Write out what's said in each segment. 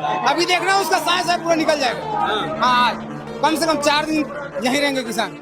अभी देख रहे हो उसका साया पूरा निकल जाएगा। हाँ, कम से कम 4 दिन यहीं रहेंगे किसान।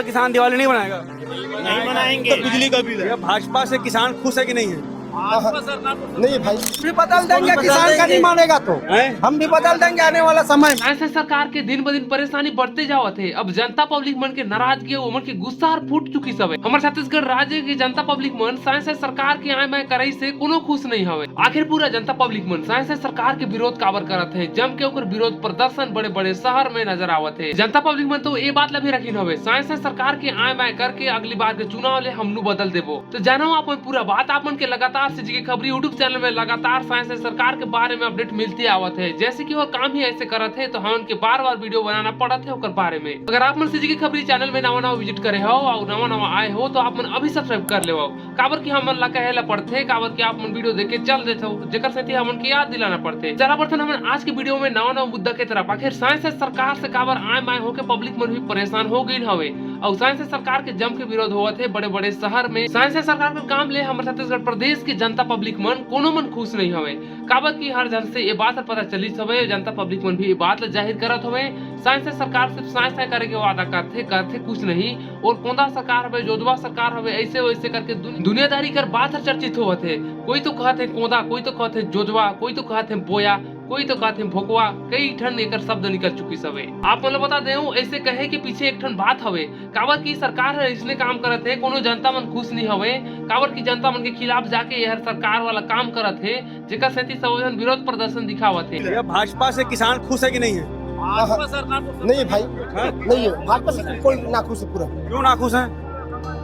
किसान दिवाली नहीं बनाएगा, नहीं मनाएंगे। तो बिजली का बिल है। भाजपा से किसान खुश है कि नहीं है? नहीं भाई, भी बदल देंगे, किसान का नहीं मानेगा तो हम भी बदल देंगे आने वाला समय में। ऐसे सरकार के दिन ब दिन परेशानी बढ़ते जावत है। अब जनता पब्लिक मन के नाराजगी उमर के गुस्सा और फूट चुकी सब है। हमारे छत्तीसगढ़ राज्य की जनता पब्लिक मन साइंस सरकार की आय मैं करई से कोनो खुश नहीं हवे। आखिर पूरा जनता पब्लिक मन साइंस सरकार के विरोध काबर करत है, जम के ओकर विरोध प्रदर्शन बड़े बड़े शहर में नजर आवत है। जनता पब्लिक मन तो ये बात ला भी रखी हवे, साइंस सरकार के आय मैं करके अगली बार के चुनाव ले हमनु बदल देबो। तो जानो अपन पूरा बात आपन के लगातार से जी खबरी यूट्यूब चैनल में लगातार साइंस सरकार के बारे में अपडेट मिलती आवत है। जैसे कि और काम ही ऐसे करत है तो हम के बार बीडियो बनाना पड़त है ओकर बारे में। अगर आप मन से जी खबरी चैनल में नवा विजिट करे हो और नवा आए हो तो आप मन अभी सब्सक्राइब कर ले। काबर की हमन ला कहे ला पड़ते, काबर की आप मन वीडियो देखे चल देते हो, जेकर से हमन के याद दिलाना पड़ते। चला बर्तन हमन आज के वीडियो में नवा मुद्दा के तरफ। आखिर साइंस सरकार से काबर आय माय होके पब्लिक मन भी परेशान हो गई हवे और साइंस सरकार के जम के विरोध हुआ थे बड़े बड़े शहर में। साइंस सरकार का काम ले हमारे छत्तीसगढ़ प्रदेश की जनता पब्लिक मन कोनो मन खुश नहीं हवे। काबर की हर जन से ये बात पता चली हवे, जनता पब्लिक मन भी ये बात जाहिर करत हवे। साइंस सरकार सिर्फ साइंस करे के वादा करते कुछ नहीं। और कोंदा सरकार हवे, जोधवा सरकार हवे, ऐसे वैसे करके दुनियादारी कर बात चर्चित होवत है। कोई तो कहते हैं कोंदा, कोई तो कहते हैं जोधवा, कोई तो कहते हैं बोया, कोई तो कहते हैं भोकवा, कई ठन एकर शब्द निकल चुकी सब है। आप मतलब बता दें ऐसे कहे कि पीछे एक ठन बात हवे। काबर की सरकार है इसने काम करत है, कोनो जनता मन खुश नहीं हवे। काबर की जनता मन के खिलाफ जाके यह सरकार वाला काम करत है, जेकर सेती सब विरोध प्रदर्शन दिखावत है। भाजपा से किसान खुश है कि नहीं है? नहीं भाई, नहीं है भाजपा से कोई नाखुश है पूरा। क्यों नाखुश है?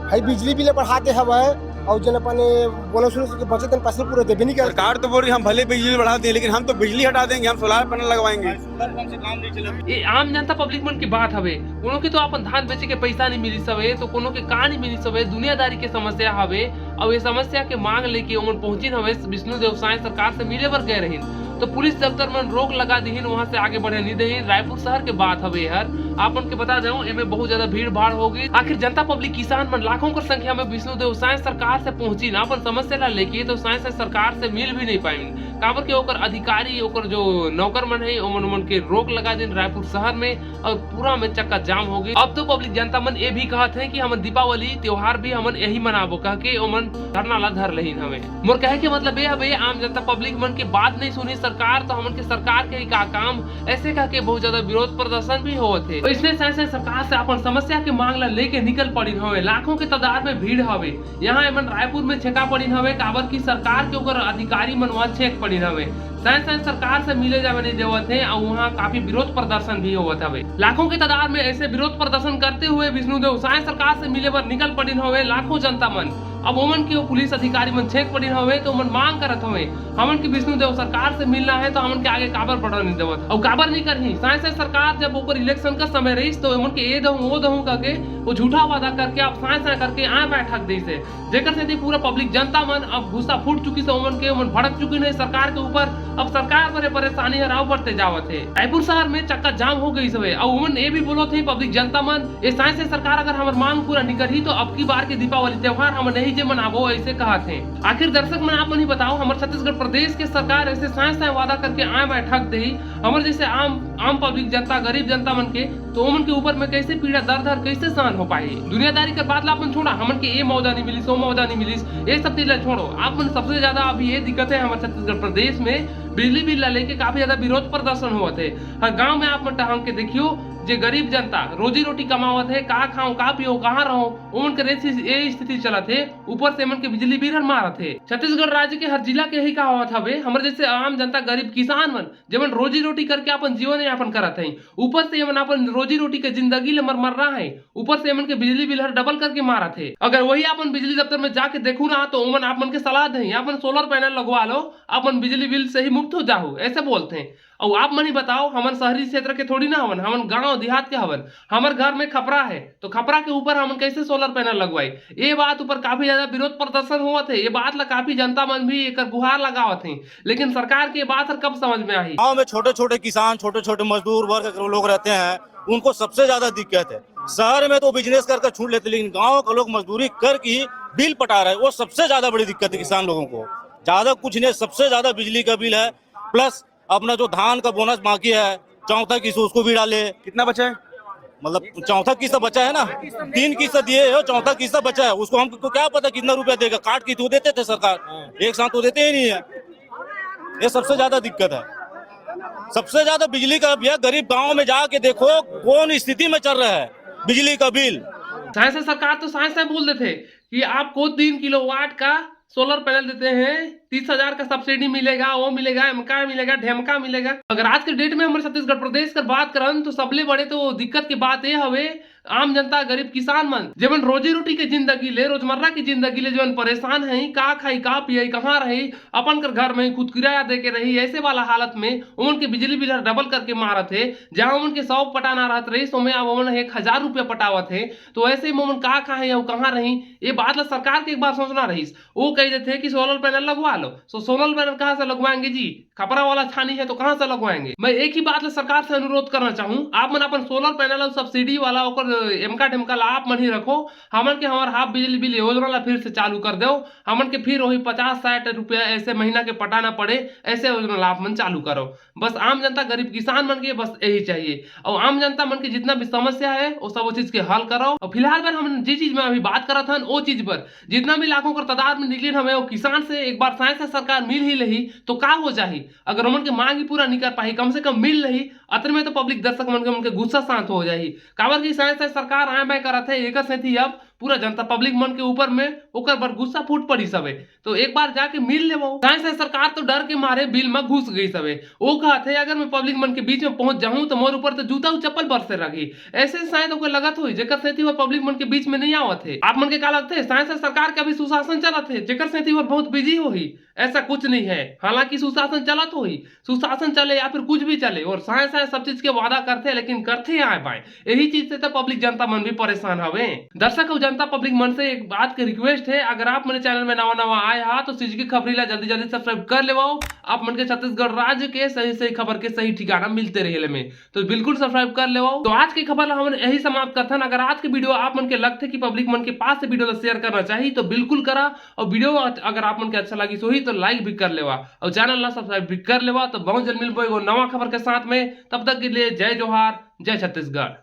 भाई बिजली बिल बढ़ाते हवा है और जन अपने बोलो सुनो कि बचत पैसे पूरे देवे नहीं कर। सरकार तो बोल रही हम भले बिजली बढ़ा दें लेकिन हम तो बिजली हटा देंगे, हम सोलर पैनल लगवाएंगे। ये आम जनता पब्लिक मन की बात हवे। कोनो के तो अपन धान बेचे के पैसा नहीं मिली सवे, तो कोनो के का नहीं मिली सवे। दुनियादारी के समस्या हवे और ये समस्या के मांग लेके उमन पहुंचिन हवे विष्णुदेव साय सरकार से मिले बर गए रहिन। तो पुलिस दफ्तर में रोक लगा दीहिन, वहां से आगे बढ़े नहीं दीहिन। रायपुर शहर के बात हवे यार, आपन के बता दें एमे बहुत ज्यादा भीड़ भाड़ होगी। आखिर जनता पब्लिक किसान मन लाखों की संख्या में विष्णुदेव साय सरकार से पहुंची ना अपन समस्या ला लेके, तो साइंस सरकार से मिल भी नहीं पाई। काबर के ओकर अधिकारी ओकर जो नौकर मन है उमन के रोक लगा दिन रायपुर शहर में और पूरा में चक्का जाम हो गई। अब तो पब्लिक जनता मन ये भी कहते हैं कि हम दीपावली त्योहार भी हमन यही मनाबो, कह के उमन धरना ला धर लहीन हमें। मोर कहे के मतलब ये हवे आम जनता पब्लिक मन की बात नहीं सुनी सरकार, तो हमन के सरकार के का काम ऐसे कह के बहुत ज्यादा विरोध प्रदर्शन भी होत है। इसलिए साइंस सरकार से अपन समस्या के मांग ला लेके निकल पड़ी हवे। लाखों के तादाद में भीड़ हवे। यहाँ एमन रायपुर में छेका पड़ी हवे, काबर की सरकार के ओकर अधिकारी मन वहां छेक पड़ी हवे। साइंस सरकार से मिले जावे नहीं देवत है और वहाँ काफी विरोध प्रदर्शन भी होवत हवे। लाखों के तादाद में ऐसे विरोध प्रदर्शन करते हुए विष्णुदेव साइंस सरकार से मिले बर निकल पड़ी हवे लाखों जनता मन। अब ओमन के पुलिस अधिकारी मन छेक पड़ी हवे तो ओमन मांग करत हवे हमन की विष्णुदेव सरकार से मिलना है, तो हमन के आगे काबर बढ़ नहीं देवत और काबर नहीं करही। साइंस सरकार जब ऊपर इलेक्शन का समय रही तो ओमन के ये दहूं वो दहूं करके वो झूठा वादा करके अब साइंस करके आए बैठक दी से, जेकर से पूरा पब्लिक जनता मन अब गुस्सा फूट चुकी से ओमन के ओमन भड़क चुकी नहीं सरकार के ऊपर। अब सरकार पर परेशानी हराव बढ़ते जावत है। रायपुर शहर में चक्का जाम हो गई सब और ओमन ये भी बोलो थे पब्लिक जनता मन ये साइंस सरकार अगर हमार मांग पूरा नहीं करी तो अब की बार के दीपावली त्योहार हम नहीं जे मनाबो, ऐसे कहा थे। आखिर दर्शक मन आप मन ही बताओ हमारे छत्तीसगढ़ प्रदेश के सरकार ऐसे साइंस वादा करके आए बैठक दे हमारे जैसे आम पब्लिक जनता गरीब जनता मन के, तो ओमन के ऊपर में कैसे पीड़ा दर्द कैसे सहन हो पाई। दुनियादारी का बात ला अपन छोड़ा, हमन के ये मौजा नहीं मिली सो मौजा नहीं मिली, ये सब चीज छोड़ो। आप मन सबसे ज्यादा अभी ये दिक्कत है हमारे छत्तीसगढ़ प्रदेश में बिजली बिल लेके काफी ज्यादा विरोध प्रदर्शन हुआ थे। हर गांव में आप टहंग के देखियो जे गरीब जनता रोजी रोटी कमावत है, कहा खाओ कहा पियो कहाँ रहो, उमन के ये स्थिति चला थे। ऊपर से मन के बिजली बिल मारत है। छत्तीसगढ़ राज्य के हर जिला के यही कहा था वे हमारे जैसे आम जनता गरीब किसान मन जब रोजी रोटी करके अपन जीवन यापन करत है, ऊपर से मन अपन रोजी रोटी के जिंदगी ले मर रहा है, ऊपर से मन के बिजली बिल हर डबल करके मारत है। अगर वही अपन बिजली दफ्तर में जाके देखू ना तो उमन आप मन के सलाह दें अपन सोलर पैनल लगवा लो, अपन बिजली बिल से ही मुक्त हो जाओ, ऐसे बोलते हैं। और आप मन ही बताओ हमन शहरी क्षेत्र के थोड़ी ना हवन, हमन गांव देहात के हवन। हमारे घर में खपरा है तो खपरा के ऊपर हमन कैसे सोलर पैनल लगवाई, ये बात ऊपर काफी ज्यादा विरोध प्रदर्शन हुआ थे। ये बात ला काफी जनता मन भी एक गुहार लगावत है, लेकिन सरकार की बात कब समझ में आई। गाँव में छोटे छोटे किसान छोटे छोटे मजदूर वर्ग के लोग रहते हैं, उनको सबसे ज्यादा दिक्कत है। शहर में तो बिजनेस करके छूट लेते, लेकिन गाँव के लोग मजदूरी करके बिल पटा रहे, वो सबसे ज्यादा बड़ी दिक्कत है किसान लोगों को। ज्यादा कुछ नहीं, सबसे ज्यादा बिजली का बिल है, प्लस अपना जो धान का बोनस बाकी है चौथा किस्त उसको भी डाले। कितना बचा है? मतलब चौथा किस्त बचा है ना, 3 किस्त दिए हो, चौथा किस्त बचा है, उसको हमको क्या पता कितना रुपया देगा, काट की तो देते थे सरकार, एक साथ तो देते ही नहीं है। ये सबसे ज्यादा दिक्कत है, सबसे ज्यादा बिजली का भैया गरीब गांव में जाके देखो कौन स्थिति में चल रहा है बिजली का बिल। साइंस सरकार तो साइंस बोल देते कि आपको 3 किलोवाट का सोलर पैनल देते हैं, 30,000 का सब्सिडी मिलेगा, वो मिलेगा, एमका मिलेगा, ढेमका मिलेगा। अगर आज के डेट में हमारे छत्तीसगढ़ प्रदेश का बात करन तो सबले बड़े तो दिक्कत की बात ये हवे आम जनता गरीब किसान मन जब रोजी रोटी के जिंदगी ले रोजमर्रा की जिंदगी ले जवन परेशान है, का खाई का पियई कहाँ रही, अपन कर घर में खुद किराया दे के रही, ऐसे वाला हालत में उमन के बिजली बिल डबल करके मारत है। जहाँ उमन के 100 पटाना रहत रही सो में अब उमन 1,000 रुपया पटावत है। तो ऐसे में उमन का खाए और कहाँ रही, ये बात ला सरकार के एक बार सोचना रही। वो कह देते कि सोलर पैनल लगवा लो, तो सोलर पैनल कहाँ से लगवाएंगे जी, खपरा वाला छानी है तो कहाँ से लगवाएंगे। मैं एक ही बात ला सरकार से अनुरोध करना चाहूँ, आप मन अपन सोलर पैनल और सब्सिडी वाला एमका ढेमका ला आप मन ही रखो, हमन के हमार हाफ बिजली बिल योजना ला फिर से चालू कर दो, हमन के फिर वही 50-60 रुपया ऐसे महीना के पटाना पड़े, ऐसे योजना ला आप मन चालू करो। बस आम जनता गरीब किसान मन के बस यही चाहिए, और आम जनता मन के जितना भी समस्या है वो सब वो चीज के हल करो। और फिलहाल पर हम जिस चीज में अभी बात करत हन वो चीज पर जितना भी लाखों का तादाद में निकले हमें वो किसान से एक बार साइंस सरकार मिल ही रही तो का हो जाही, अगर उमन के मांग ही पूरा नहीं कर पाई कम से कम मिल रही अतर में तो पब्लिक दर्शक मन के उनके गुस्सा शांत हो जाही। काबर की साइंस सरकार आए मैं करत है एक से थी अब पूरा जनता पब्लिक मन के ऊपर में ओकर पर गुस्सा फूट पड़ी सबे, तो एक बार जाके मिल ले वो साइंस सरकार तो डर के मारे बिल में घुस गई सबे। वो कहते अगर मैं पब्लिक मन के बीच में पहुंच जाऊं तो मोर ऊपर तो जूता चप्पल बरसे रही, ऐसे शायद ओकर लगत हुई जेकर सेती वो पब्लिक मन के बीच में नहीं आवत है। आप मन के का लगते है साइंस सरकार का भी सुशासन चलत है जेकर सेती वो बहुत बिजी होही, ऐसा कुछ नहीं है। हालांकि सुशासन चलत होही, सुशासन चले या फिर कुछ भी चले और साइंस सब चीज के वादा करते हैं लेकिन करते आए पाए, यही चीज से तो पब्लिक जनता मन भी परेशान हवे। दर्शक और जनता पब्लिक मन से एक बात की रिक्वेस्ट है, अगर आप मेरे चैनल में नवा आए हा तो चीज की खबरी ला जल्दी जल्दी सब्सक्राइब कर ले, आप मन के छत्तीसगढ़ राज्य के सही सही खबर के सही ठिकाना मिलते रहे में, तो बिल्कुल सब्सक्राइब कर ले। तो आज की खबर हम यही समाप्त करते हैं। अगर आज की वीडियो आप मन के लगते कि पब्लिक मन के पास से वीडियो शेयर करना चाहिए तो बिल्कुल करा, और वीडियो अगर आप मन के अच्छा लगी सो ही तो लाइक भी कर लेवा और चैनल ला सब्सक्राइब भी कर लेवा। तो बहुत जल्द मिलबो एगो नवा खबर के साथ में, तब तक के लिए जय जोहार, जय छत्तीसगढ़।